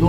2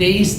23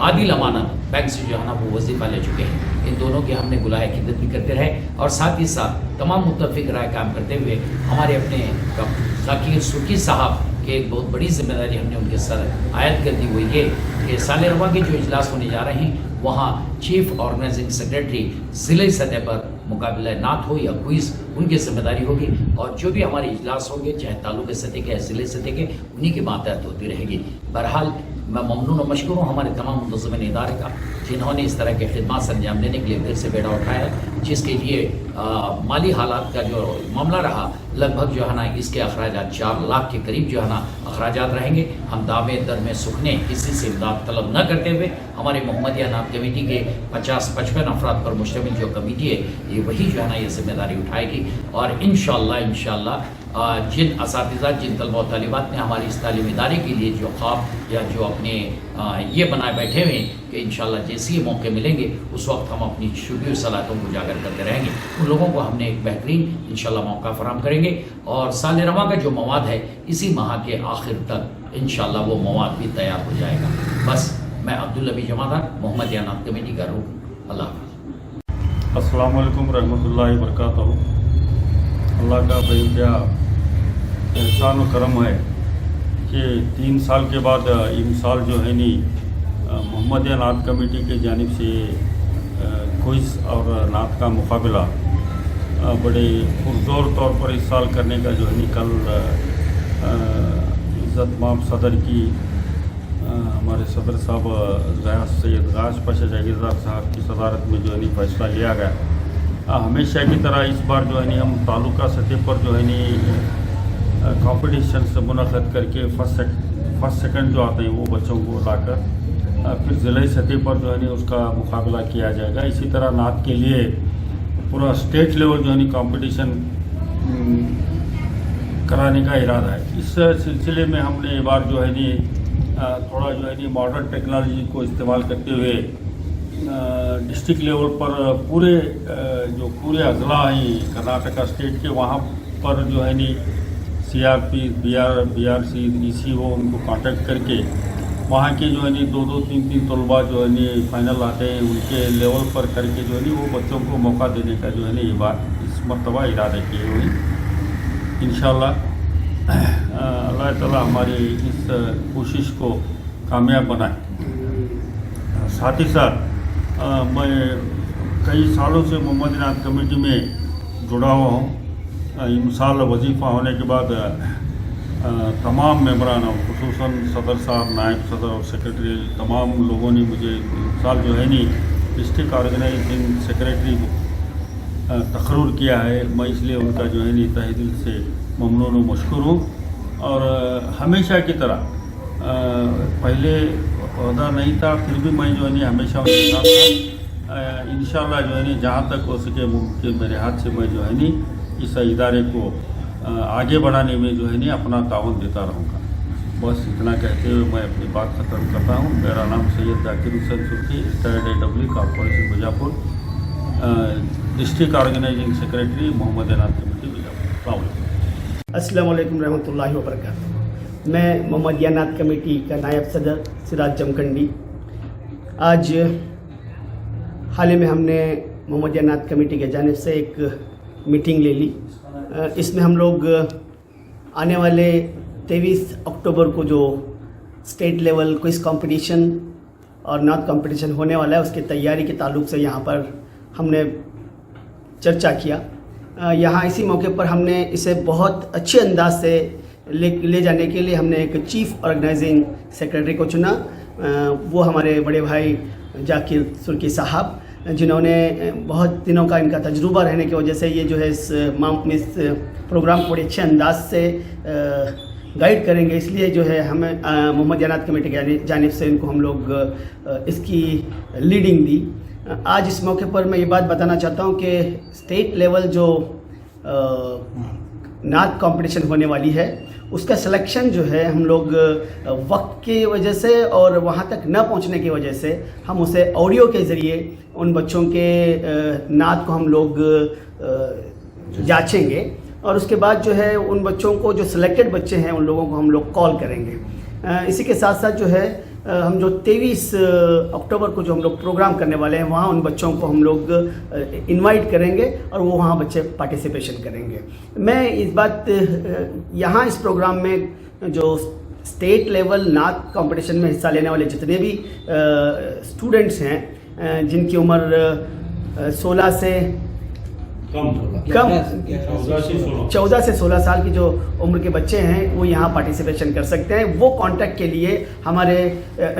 عادل امانت بینک سے جو ہے نا وہ وظیفہ لے چکے ہیں. ان دونوں کی ہم نے گلائے خدمت بھی کرتے رہے اور ساتھ ہی ساتھ تمام متفق رائے کام کرتے ہوئے ہمارے اپنے ذاکر سرکی صاحب کہ ایک بہت بڑی ذمہ داری ہم نے ان کے سر عائد کر دی. وہ یہ کہ سال رواں کے جو اجلاس ہونے جا رہے ہیں وہاں چیف آرگنائزنگ سیکریٹری ضلعی سطح پر مقابلہ نعت ہو یا کوئز ان کی ذمہ داری ہوگی اور جو بھی ہمارے اجلاس ہوں گے چاہے تعلقی سطح کے یا ضلعی سطح کے انہی کی ماتحت ہوتی رہے گی. بہرحال میں ممنون و مشکور ہوں ہمارے تمام منتظمین ادارے کا جنہوں نے اس طرح کے خدمات سے انجام دینے کے لیے پھر سے بیڑا اٹھایا ہے, جس کے لیے مالی حالات کا جو معاملہ رہا لگ بھگ جو ہے نا اس کے اخراجات 4 لاکھ کے قریب جو ہے نا اخراجات رہیں گے. ہم دامے در میں سکھنے کسی سے امداد طلب نہ کرتے ہوئے ہمارے محمدیہ نعت کمیٹی کے 50-55 افراد پر مشتمل جو کمیٹی ہے یہ وہی جو ہے نا یہ ذمہ داری اٹھائے گی اور انشاءاللہ جن اساتذہ جن طلبہ و طالبات نے ہماری اس تعلیمی ادارے کے لیے جو خواب یا جو اپنے یہ بنائے بیٹھے ہوئے ہیں کہ انشاءاللہ جیسے ہی موقع ملیں گے اس وقت ہم اپنی شکریہ صلاحیتوں کو اجاگر کرتے رہیں گے. ان لوگوں کو ہم نے ایک بہترین انشاءاللہ موقع فراہم کریں گے اور سال رواں کا جو مواد ہے اسی ماہ کے آخر تک انشاءاللہ وہ مواد بھی تیار ہو جائے گا. بس میں عبدالنبی جمعدار محمدیہ نعت کمیٹی کا رکن. اللہ حافظ. السلام علیکم رحمۃ اللہ وبرکاتہ. اللہ کا بے کیا احسان و کرم ہے کہ 3 سال کے بعد امسال جو ہے نی محمدیہ نعت کمیٹی کی جانب سے کوئز اور نعت کا مقابلہ بڑے پرزور طور پر اس سال کرنے کا جو ہے نی کل عزت مآب صدر کی ہمارے صدر صاحب سید غاش پاشا جاگیردار صاحب کی صدارت میں جو ہے نی فیصلہ لیا گیا. ہمیشہ کی طرح اس بار جو ہے نی ہم تعلقہ سطح پر جو ہے نی کمپٹیشن سے منعقد کر کے فرسٹ سیکنڈ جو آتے ہیں وہ بچوں کو لا کر پھر ضلعی سطح پر جو ہے نی اس کا مقابلہ کیا جائے گا. اسی طرح نعت کے لیے پورا اسٹیٹ لیول جو ہے نی کمپٹیشن کرانے کا ارادہ ہے. اس سلسلے میں ہم نے یہ بار جو ہے نی تھوڑا جو ہے نی ماڈرن ٹیکنالوجی کو استعمال کرتے ہوئے ڈسٹرکٹ لیول پر پورے اضلاع ہیں کرناٹکا اسٹیٹ کے وہاں پر جو ہے نی CRP BRC ECO ان کو کانٹیکٹ کر کے وہاں کے جو ہے نی 2-3 طلباء جو ہے نی فائنل آتے ہیں ان کے لیول پر کر کے جو ہے نی وہ بچوں کو موقع دینے کا جو ہے نی یہ بات اس مرتبہ ارادہ کیے ہوئے. انشاءاللہ اللہ تعالیٰ ہماری اس کوشش کو کامیاب بنائے. ساتھ ہی ساتھ میں کئی سالوں سے محمدیہ نعت کمیٹی میں جڑا ہوا ہوں. امسال وظیفہ ہونے کے بعد تمام ممبران خصوصاً صدر صاحب نائب صدر اور سیکریٹری تمام لوگوں نے مجھے امسال جو ہے نی ڈسٹرکٹ آرگنائزنگ سیکریٹری تقرر کیا ہے. میں اس لیے ان کا جو ہے نی تہ دل سے ممنون و مشکور ہوں اور ہمیشہ کی طرح پہلے عہدہ نہیں تھا پھر بھی میں جو ہے نی ہمیشہ ان کے ساتھ تھا. انشاءاللہ جو ہے نی جہاں تک ہو سکے ممکن میرے ہاتھ سے میں جو ہے نی اس ادارے کو آگے بڑھانے میں جو ہے نی اپنا تعاون دیتا رہوں گا. بس اتنا کہتے ہوئے میں اپنی بات ختم کرتا ہوں. میرا نام Syed Zakir Hussain Sarki retired AW corporation Bijapur, district organising secretary Mohammadiya Naat committee Bijapur. السلام علیکم رحمۃ اللہ وبرکاتہ. میں محمدیہ نعت کمیٹی کا نائب صدر سراج جمکنڈی. آج حال ہی میں ہم نے محمدیہ نعت کمیٹی کی جانب سے ایک میٹنگ لے لی. اس میں ہم لوگ آنے والے 23 اکتوبر کو جو اسٹیٹ لیول کوئز کمپٹیشن اور نعت کمپٹیشن ہونے والا ہے اس کی تیاری کے تعلق سے یہاں پر ہم نے چرچا کیا. یہاں اسی موقع پر ہم نے اسے بہت اچھے انداز سے لے جانے کے لیے ہم نے ایک چیف آرگنائزنگ سیکریٹری کو چنا. وہ ہمارے بڑے بھائی ذاکر سرکی صاحب جنہوں نے بہت دنوں کا ان کا تجربہ رہنے کی وجہ سے یہ جو ہے اس پروگرام کو بڑے اچھے انداز سے گائیڈ کریں گے. اس لیے جو ہے ہمیں محمدیہ نعت کمیٹی کی جانب سے ان کو ہم لوگ اس کی لیڈنگ دی. آج اس موقع پر میں یہ بات بتانا چاہتا ہوں کہ اسٹیٹ لیول جو نعت کمپٹیشن ہونے والی ہے اس کا سلیکشن جو ہے ہم لوگ وقت کی وجہ سے اور وہاں تک نہ پہنچنے کی وجہ سے ہم اسے آڈیو کے ذریعے ان بچوں کے نعت کو ہم لوگ جانچیں گے اور اس کے بعد جو ہے ان بچوں کو جو سلیکٹڈ بچے ہیں ان لوگوں کو ہم لوگ کال کریں گے. اسی کے ساتھ ساتھ جو ہے ہم جو 23 اکتوبر کو جو ہم لوگ پروگرام کرنے والے ہیں وہاں ان بچوں کو ہم لوگ انوائٹ کریں گے اور وہ وہاں بچے پارٹیسپیشن کریں گے. میں اس بات یہاں اس پروگرام میں جو اسٹیٹ لیول نعت کمپٹیشن میں حصہ لینے والے جتنے بھی اسٹوڈنٹس ہیں جن کی عمر 16 سے کم 14 سے 16 سال کی جو عمر کے بچے ہیں وہ یہاں پارٹیسپیشن کر سکتے ہیں. وہ کانٹیکٹ کے لیے ہمارے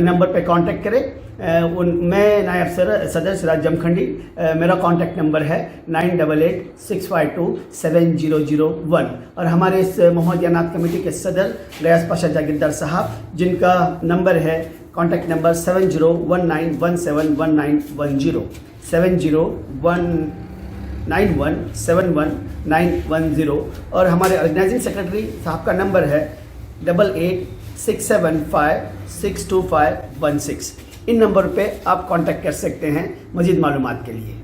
نمبر پہ کانٹیکٹ کریں. میں نائب صدر سراج جمکھنڈی, میرا کانٹیکٹ نمبر ہے 9886527001 اور ہمارے اس محمدیہ نعت کمیٹی کے صدر غیاث پاشا جاگیردار صاحب جن کا نمبر ہے کانٹیکٹ نمبر 7019171910 7091711910 اور ہمارے آرگنائزنگ سیکرٹری صاحب کا نمبر ہے 8867562516. ان نمبر پہ آپ کانٹیکٹ کر سکتے ہیں مزید معلومات کے لیے.